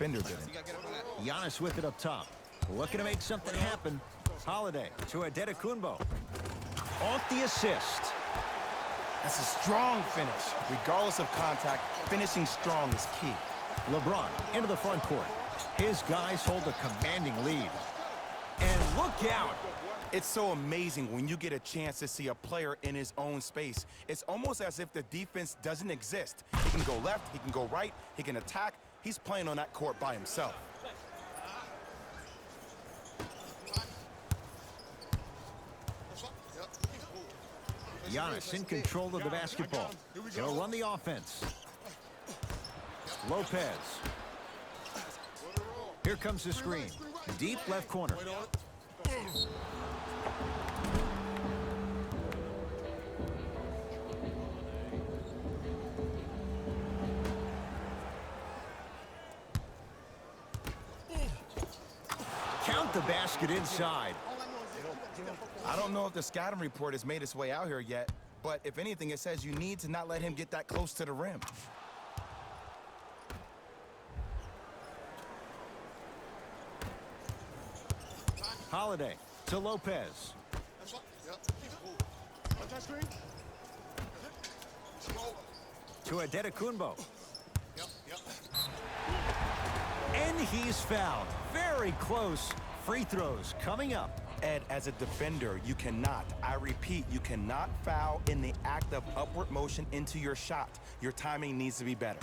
defender didn't. Giannis with it up top. Looking to make something happen. Holiday to Adetokounmpo. Off the assist. That's a strong finish. Regardless of contact, finishing strong is key. LeBron into the front court. His guys hold a commanding lead. And look out. It's so amazing when you get a chance to see a player in his own space. It's almost as if the defense doesn't exist. He can go left, he can go right, he can attack. He's playing on that court by himself. Giannis in control of the basketball. He'll run the offense. Lopez. Here comes the screen. Deep left corner. Count the basket inside. I don't know if the scouting report has made its way out here yet, but if anything, it says you need to not let him get that close to the rim. Holiday to Lopez. To Adetokounmpo. And he's fouled. Very close. Free throws coming up. Ed, as a defender, you cannot, I repeat, you cannot foul in the act of upward motion into your shot. Your timing needs to be better.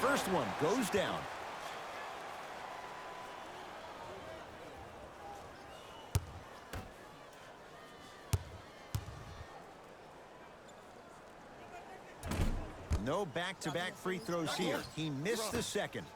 First one goes down. No back-to-back free throws here. He missed the second.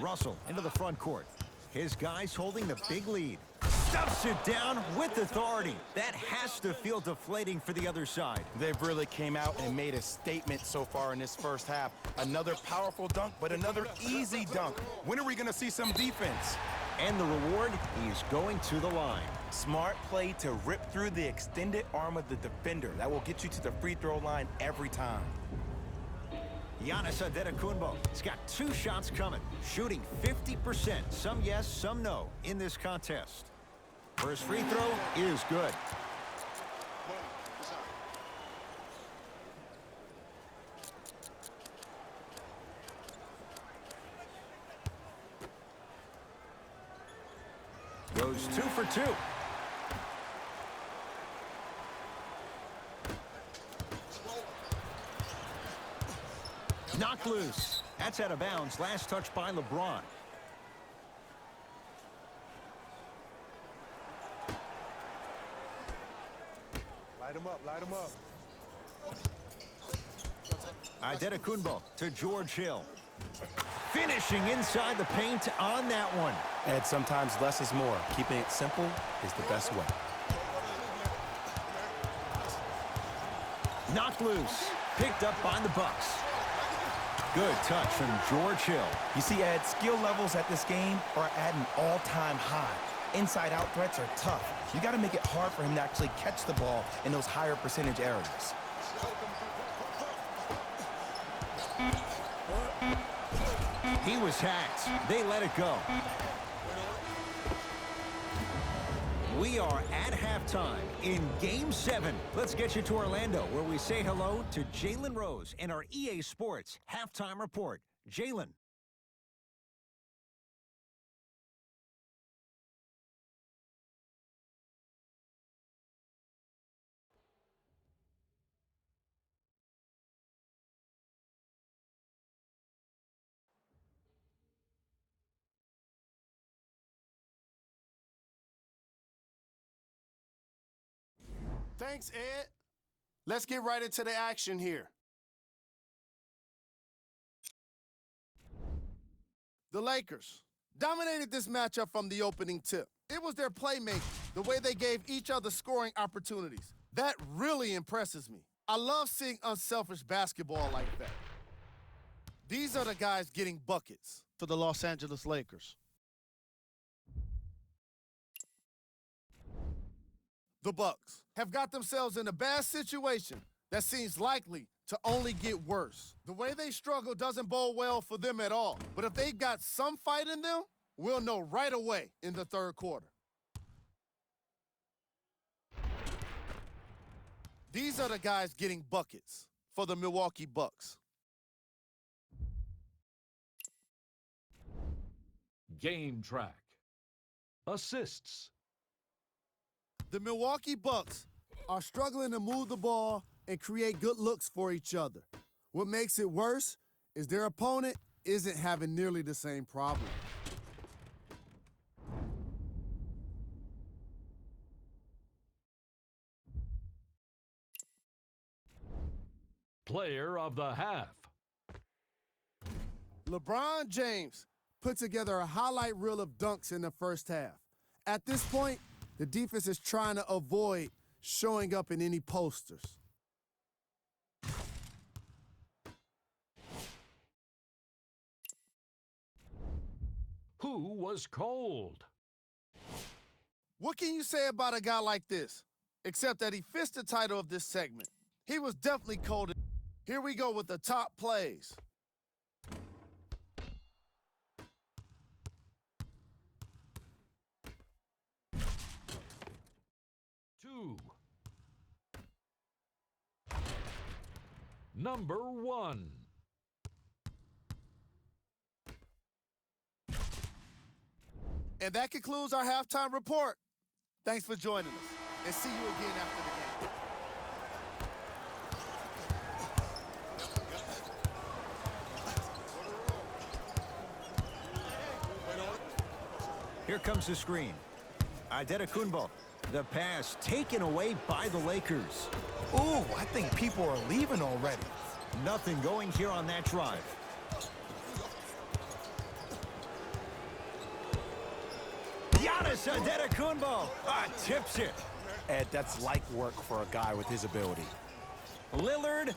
Russell into the front court. His guys holding the big lead. Stuffs it down with authority. That has to feel deflating for the other side. They've really came out and made a statement so far in this first half. Another powerful dunk, but another easy dunk. When are we going to see some defense? And the reward, he's going to the line. Smart play to rip through the extended arm of the defender. That will get you to the free throw line every time. Giannis Adetokounmpo. He's got 2 shots coming. Shooting 50%. Some yes, some no in this contest. First free throw is good. Goes 2 for 2. Knocked loose. That's out of bounds. Last touch by LeBron. Light him up, light him up. Adetokounmpo to George Hill. Finishing inside the paint on that one. Ed, sometimes less is more. Keeping it simple is the best way. Knocked loose. Picked up by the Bucks. Good touch from George Hill. You see, Ed, skill levels at this game are at an all-time high. Inside-out threats are tough. You got to make it hard for him to actually catch the ball in those higher percentage areas. He was hacked. They let it go. We are at halftime in Game 7. Let's get you to Orlando, where we say hello to Jalen Rose and our EA Sports Halftime Report. Jalen. Thanks, Ed. Let's get right into the action here. The Lakers dominated this matchup from the opening tip. It was their playmaking, the way they gave each other scoring opportunities. That really impresses me. I love seeing unselfish basketball like that. These are the guys getting buckets for the Los Angeles Lakers. The Bucks have got themselves in a bad situation that seems likely to only get worse. The way they struggle doesn't bode well for them at all. But if they've got some fight in them, we'll know right away in the third quarter. These are the guys getting buckets for the Milwaukee Bucks. Game track. Assists. The Milwaukee Bucks are struggling to move the ball and create good looks for each other. What makes it worse is their opponent isn't having nearly the same problem. Player of the half. LeBron James put together a highlight reel of dunks in the first half. At this point, the defense is trying to avoid showing up in any posters. Who was cold? What can you say about a guy like this? Except that he fits the title of this segment. He was definitely cold. Here we go with the top plays. Number 1. And that concludes our halftime report. Thanks for joining us, and see you again after the game. Here comes the screen. Adetokunbo. The pass taken away by the Lakers. Ooh, I think people are leaving already. Nothing going here on that drive. Giannis Adetokunbo tips it. Ed, that's like work for a guy with his ability. Lillard.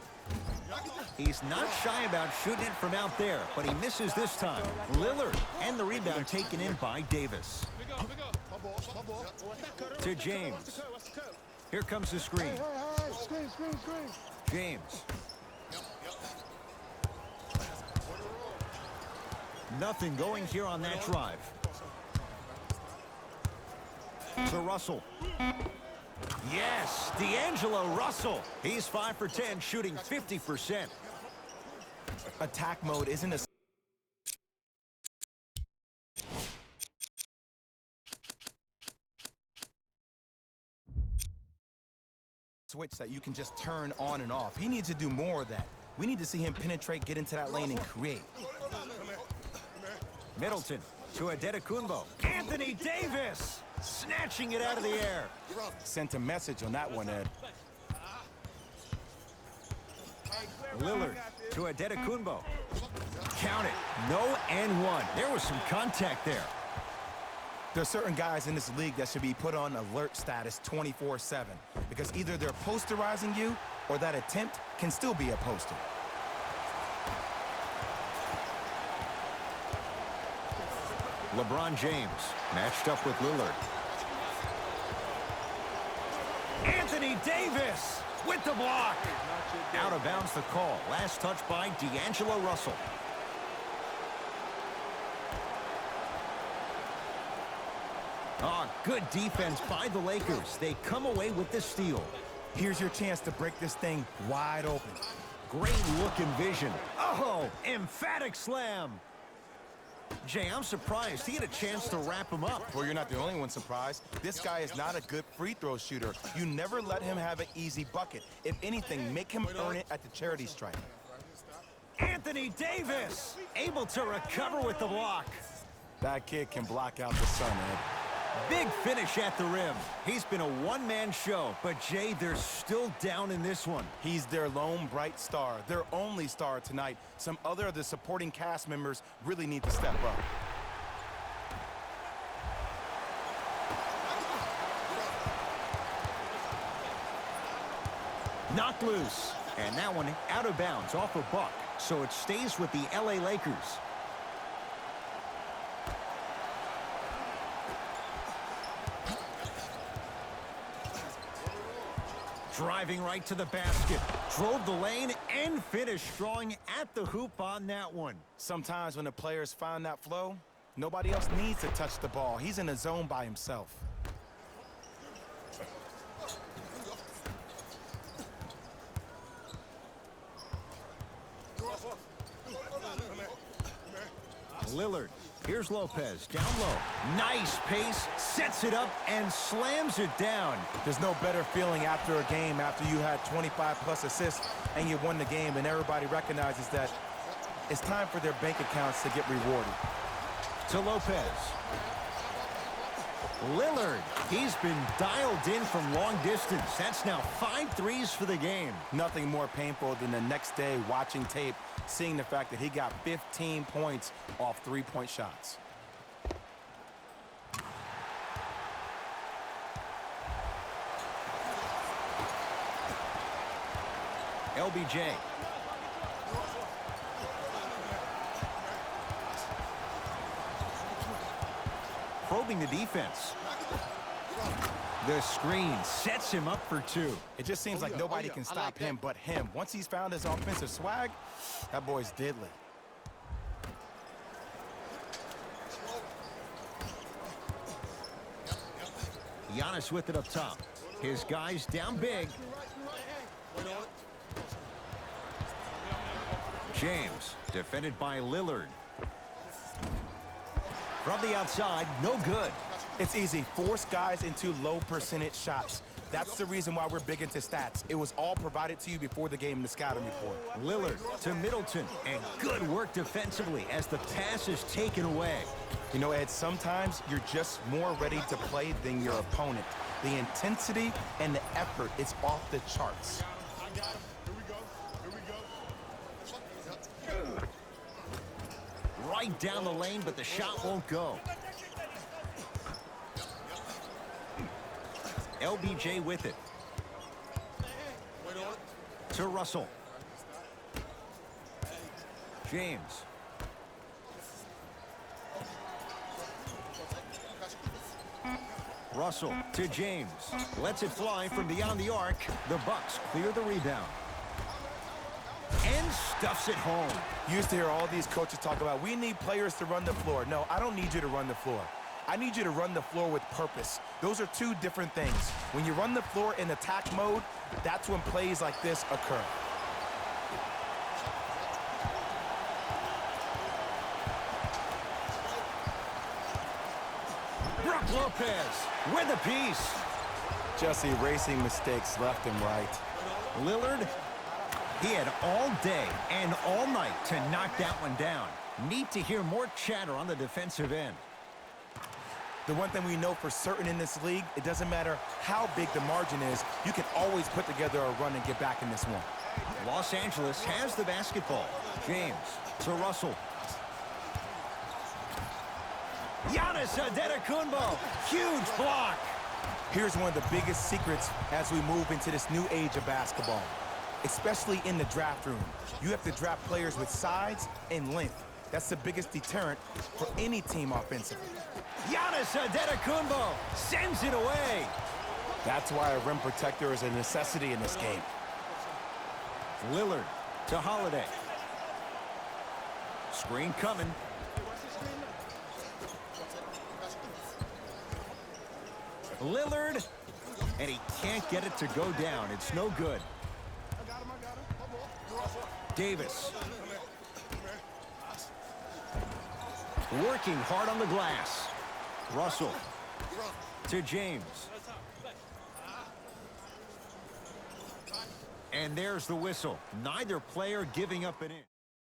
He's not shy about shooting it from out there, but he misses this time. Lillard, and the rebound taken in by Davis. To James. Here comes the screen. James. Nothing going here on that drive. To Russell. Yes, D'Angelo Russell. He's 5 for 10, shooting 50%. Attack mode isn't a switch that you can just turn on and off. He needs to do more of that. We need to see him penetrate, get into that lane, and create. Middleton to Adetokunbo. Anthony Davis snatching it out of the air. Sent a message on that one, Ed. Lillard to Adetokunbo. Count it. No and one. There was some contact there. There's certain guys in this league that should be put on alert status 24/7 because either they're posterizing you or that attempt can still be a poster. LeBron James matched up with Lillard. Anthony Davis with the block. Out of bounds the call. Last touch by D'Angelo Russell. Oh, good defense by the Lakers. They come away with the steal. Here's your chance to break this thing wide open. Great look and vision. Oh, emphatic slam. Jay, I'm surprised he had a chance to wrap him up. Well, you're not the only one surprised. This guy is not a good free throw shooter. You never let him have an easy bucket. If anything, make him earn it at the charity stripe. Anthony Davis able to recover with the block. That kid can block out the sun, Ed. Big finish at the rim. He's been a one-man show, but Jay, they're still down in this one. He's their lone bright star, their only star tonight. Some other of the supporting cast members really need to step up. Knocked loose. And that one out of bounds off a buck. So it stays with the LA Lakers. Driving right to the basket. Drove the lane and finished strong at the hoop on that one. Sometimes when the players find that flow, nobody else needs to touch the ball. He's in the zone by himself. Lillard. Here's Lopez. Down low. Nice pace. Sets it up and slams it down. There's no better feeling after a game after you had 25-plus assists and you won the game, and everybody recognizes that it's time for their bank accounts to get rewarded. To Lopez. Lillard. He's been dialed in from long distance. That's now 5 threes for the game. Nothing more painful than the next day watching tape, seeing the fact that he got 15 points off three-point shots. LBJ. Probing the defense. The screen sets him up for 2. It just seems like nobody can stop him but him. Once he's found his offensive swag, that boy's deadly. Giannis with it up top. His guys down big. James, defended by Lillard. From the outside, no good. It's easy. Force guys into low percentage shots. That's the reason why we're big into stats. It was all provided to you before the game in the scouting report. Lillard to Middleton, and good work defensively as the pass is taken away. You know, Ed, sometimes you're just more ready to play than your opponent. The intensity and the effort is off the charts. Right down the lane, but the shot won't go. LBJ with it. To Russell. James. Russell to James. Lets it fly from beyond the arc. The Bucks clear the rebound. And stuffs it home. You used to hear all these coaches talk about, we need players to run the floor. No, I don't need you to run the floor. I need you to run the floor with purpose. Those are two different things. When you run the floor in attack mode, that's when plays like this occur. Brook Lopez with a piece. Just erasing mistakes left and right. Lillard, he had all day and all night to knock that one down. Need to hear more chatter on the defensive end. The one thing we know for certain in this league, it doesn't matter how big the margin is, you can always put together a run and get back in this one. Los Angeles has the basketball. James to Russell. Giannis Antetokounmpo, huge block. Here's one of the biggest secrets as we move into this new age of basketball, especially in the draft room. You have to draft players with size and length. That's the biggest deterrent for any team offensively. Giannis Antetokounmpo sends it away. That's why a rim protector is a necessity in this game. Lillard to Holiday. Screen coming. Lillard, and he can't get it to go down. It's no good. Davis. Working hard on the glass. Russell to James. And there's the whistle. Neither player giving up an inch.